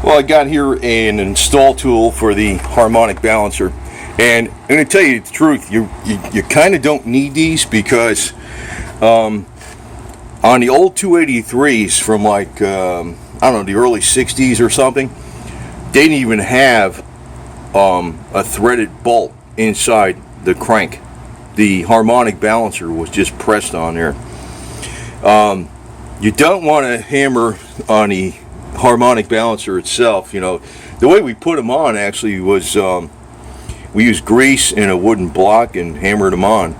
Well, I got here an install tool for the harmonic balancer, and I'm going to tell you the truth, you kind of don't need these because on the old 283s from like I don't know, the early 60s or something, they didn't even have a threaded bolt inside the crank. The harmonic balancer was just pressed on there. You don't want to hammer on the harmonic balancer itself. You know, the way we put them on actually was we used grease and a wooden block and hammered them on.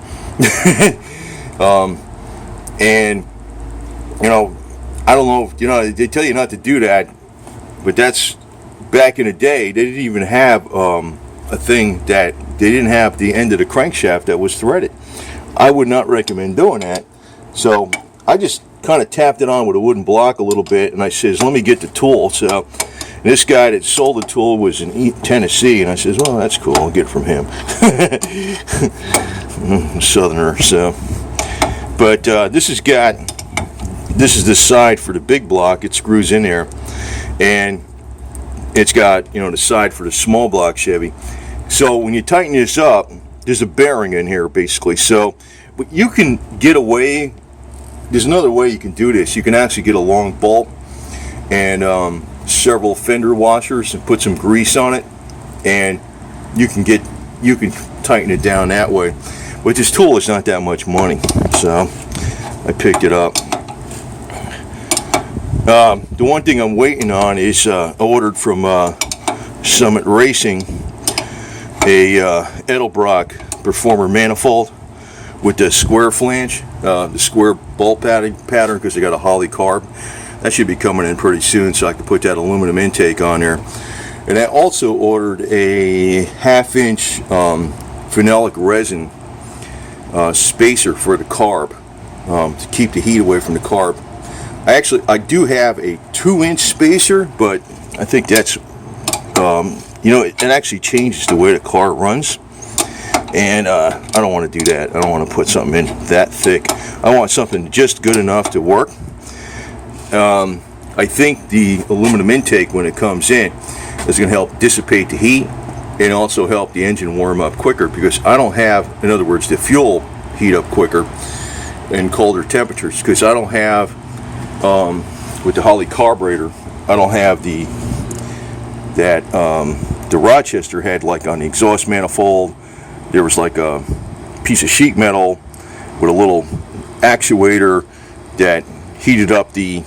And you know, I don't know, you know, they tell you not to do that, but that's back in the day. They didn't even have a thing that they didn't have the end of the crankshaft that was threaded. I would not recommend doing that. So I just kind of tapped it on with a wooden block a little bit, and I says, let me get the tool. So this guy that sold the tool was in Tennessee, and I says, well, that's cool, I'll get it from him. Southerner. So but this is the side for the big block. It screws in there, and it's got, you know, the side for the small block Chevy. So when you tighten this up, there's a bearing in here basically. So you can get away, there's another way you can do this. You can actually get a long bolt and several fender washers and put some grease on it, and you can tighten it down that way. But this tool is not that much money, so I picked it up. The one thing I'm waiting on is ordered from Summit Racing a Edelbrock Performer manifold with the square flange, the square bolt pattern because they got a Holly carb. That should be coming in pretty soon, so I can put that aluminum intake on there. And I also ordered a 1/2-inch phenolic resin spacer for the carb to keep the heat away from the carb. I do have a 2-inch spacer, but I think that's you know, it actually changes the way the car runs, and I don't want to do that. I don't want to put something in that thick. I want something just good enough to work. I think the aluminum intake, when it comes in, is going to help dissipate the heat and also help the engine warm up quicker, because I don't have, in other words, the fuel heat up quicker in colder temperatures, because I don't have with the Holly carburetor, I don't have the Rochester had, like on the exhaust manifold, there was like a piece of sheet metal with a little actuator that heated up the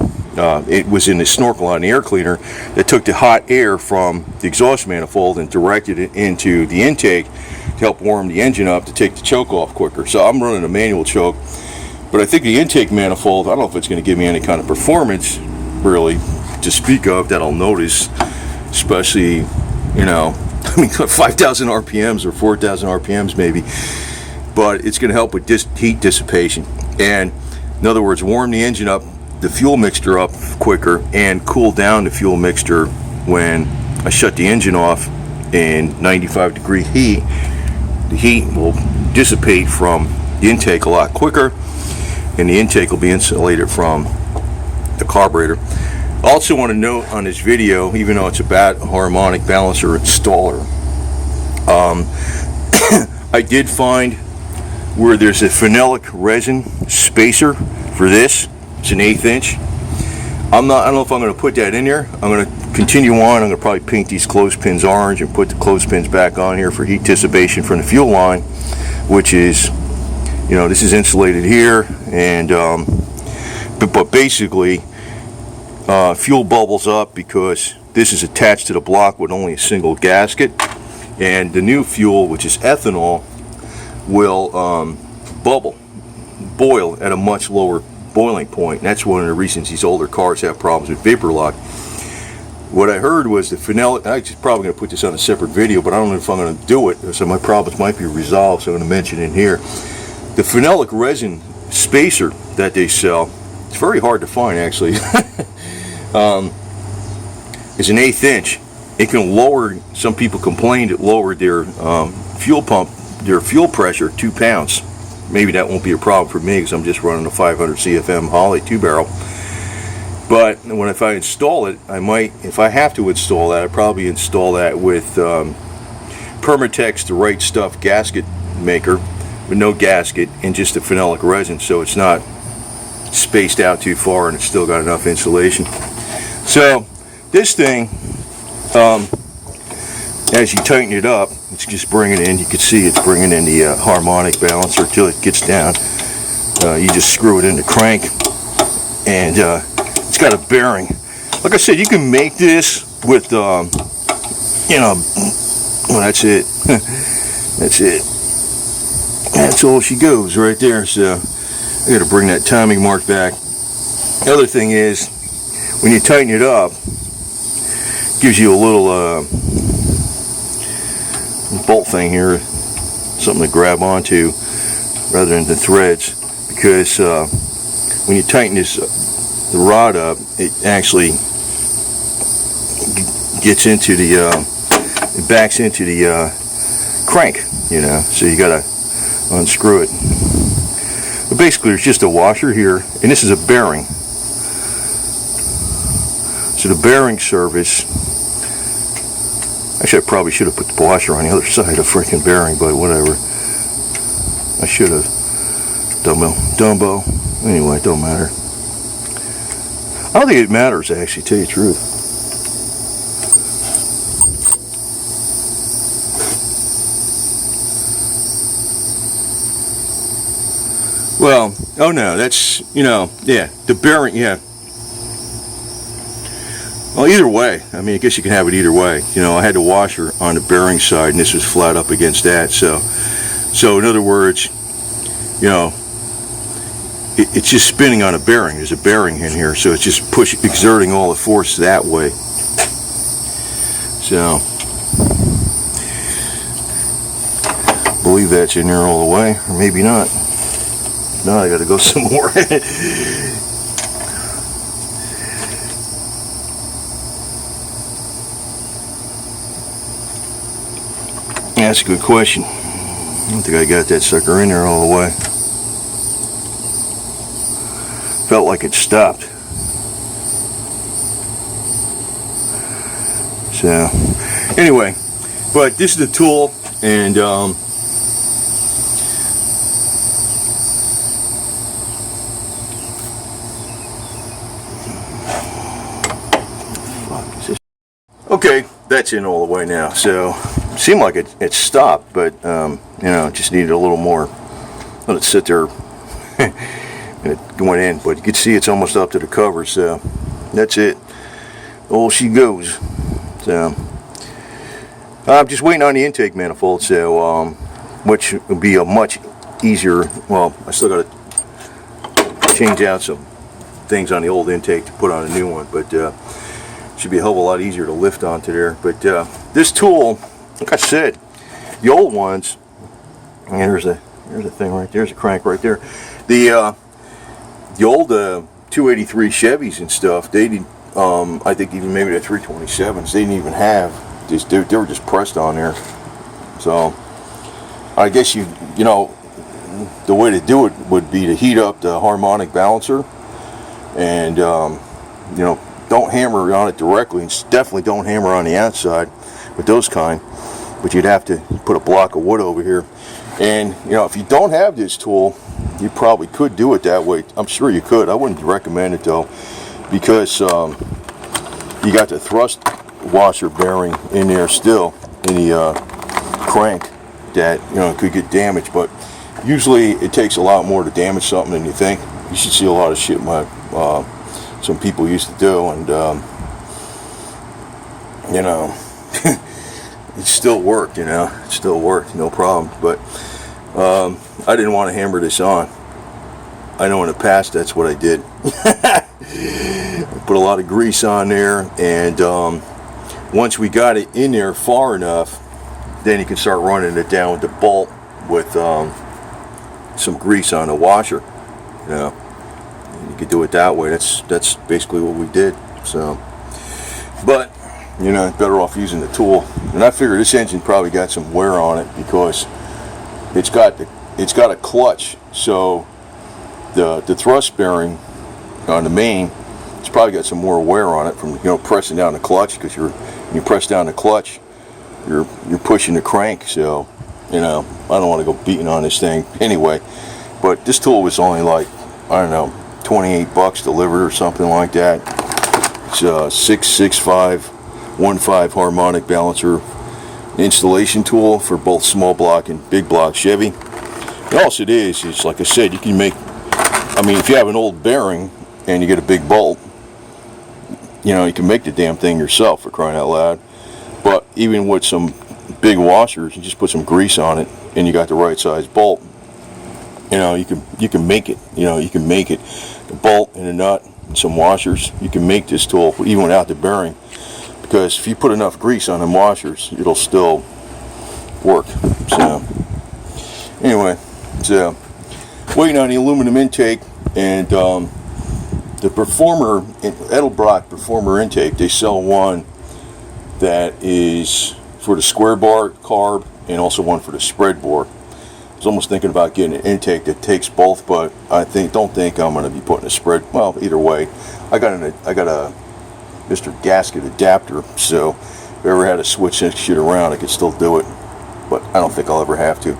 it was in the snorkel on the air cleaner that took the hot air from the exhaust manifold and directed it into the intake to help warm the engine up to take the choke off quicker. So I'm running a manual choke, but I think the intake manifold, I don't know if it's going to give me any kind of performance really to speak of that I'll notice, especially, you know, I mean 5,000 RPMs or 4,000 RPMs maybe, but it's going to help with heat dissipation, and in other words, warm the engine up, the fuel mixture up quicker, and cool down the fuel mixture when I shut the engine off in 95-degree heat. The heat will dissipate from the intake a lot quicker, and the intake will be insulated from the carburetor. I also want to note on this video, even though it's about a harmonic balancer installer, I did find where there's a phenolic resin spacer for this. It's an 1/8 inch. I don't know if I'm going to put that in there. I'm going to continue on. I'm going to probably paint these clothespins orange and put the clothespins back on here for heat dissipation from the fuel line, which is, you know, this is insulated here, and but basically fuel bubbles up because this is attached to the block with only a single gasket, and the new fuel, which is ethanol, will boil at a much lower boiling point. And that's one of the reasons these older cars have problems with vapor lock. What I heard was the phenolic, I'm just probably going to put this on a separate video, but I don't know if I'm going to do it, so my problems might be resolved, so I'm going to mention it in here. The phenolic resin spacer that they sell, it's very hard to find actually, is an 1/8 inch. It can lower, some people complained it lowered their fuel pump, their fuel pressure 2 pounds. Maybe that won't be a problem for me because I'm just running a 500 CFM Holly 2-barrel. But if I install it, I might, if I have to install that, I'd probably install that with Permatex, the Right Stuff gasket maker, with no gasket and just a phenolic resin, so it's not spaced out too far and it's still got enough insulation. So this thing, as you tighten it up, it's just bringing in, you can see it's bringing in the harmonic balancer till it gets down. You just screw it in the crank, and it's got a bearing. Like I said, you can make this with, well, that's it. That's it. That's all she goes right there. So I got to bring that timing mark back. The other thing is, when you tighten it up, it gives you a little bolt thing here, something to grab onto rather than the threads, because when you tighten the rod up, it actually gets into the it backs into the crank, so you gotta unscrew it. But basically there's just a washer here, and this is a bearing. So the bearing service, actually I probably should have put the washer on the other side of the freaking bearing, but whatever. I should have. Dumbo. Anyway, it don't matter. I don't think it matters, actually, to tell you the truth. Well, oh no, that's, yeah, the bearing, yeah. Well, either way, I mean, I guess you can have it either way. I had the washer on the bearing side, and this was flat up against that. So in other words, it's just spinning on a bearing. There's a bearing in here, so it's just exerting all the force that way. So, I believe that's in there all the way, or maybe not. No, I got to go some more. That's a good question. I don't think I got that sucker in there all the way. Felt like it stopped. So, anyway, but this is the tool, and okay, that's in all the way now. So, it seemed like it stopped, but it just needed a little more. Let it sit there. And it went in, but you can see it's almost up to the cover, so that's it. All she goes. So I'm just waiting on the intake manifold, so which will be a much easier. Well, I still got to change out some things on the old intake to put on a new one, but should be a hell of a lot easier to lift onto there. But this tool, like I said, the old ones, and here's a thing right there, there's a crank right there. The old 283 Chevys and stuff, they didn't, I think even maybe the 327s, they didn't even have this, they were just pressed on there. So I guess the way to do it would be to heat up the harmonic balancer, and don't hammer on it directly, and definitely don't hammer on the outside with those kind, but you'd have to put a block of wood over here. And if you don't have this tool, you probably could do it that way. I'm sure you could. I wouldn't recommend it though, because you got the thrust washer bearing in there still in the crank that could get damaged. But usually it takes a lot more to damage something than you think. You should see a lot of shit some people used to do, and it still worked. It still worked, no problem. But I didn't want to hammer this on. I know in the past that's what I did. Put a lot of grease on there, and once we got it in there far enough, then you can start running it down with the bolt with some grease on the washer. You could do it that way. That's basically what we did. So, but better off using the tool. And I figure this engine probably got some wear on it, because it's got a clutch, so the thrust bearing on the main It's probably got some more wear on it from, you know, pressing down the clutch, because you press down the clutch, you're pushing the crank. So, you know, I don't want to go beating on this thing anyway. But this tool was only like, I don't know, 28 bucks delivered or something like that. It's a 66515 harmonic balancer installation tool for both small block and big block Chevy. And all it is like I said, you can make, I mean, if you have an old bearing and you get a big bolt, you know, you can make the damn thing yourself, for crying out loud. But even with some big washers, you just put some grease on it and you got the right size bolt. You know, you can make it. You know, you can make it. A bolt and a nut and some washers. You can make this tool even without the bearing, because if you put enough grease on them washers, it'll still work. So anyway, so waiting on the aluminum intake, and the Performer, Edelbrock Performer intake. They sell one that is for the square bar carb and also one for the spread bore. I was almost thinking about getting an intake that takes both, but I don't think I'm going to be putting a spread. Well, either way, I got a Mr. Gasket adapter, so if I ever had to switch that shit around, I could still do it. But I don't think I'll ever have to.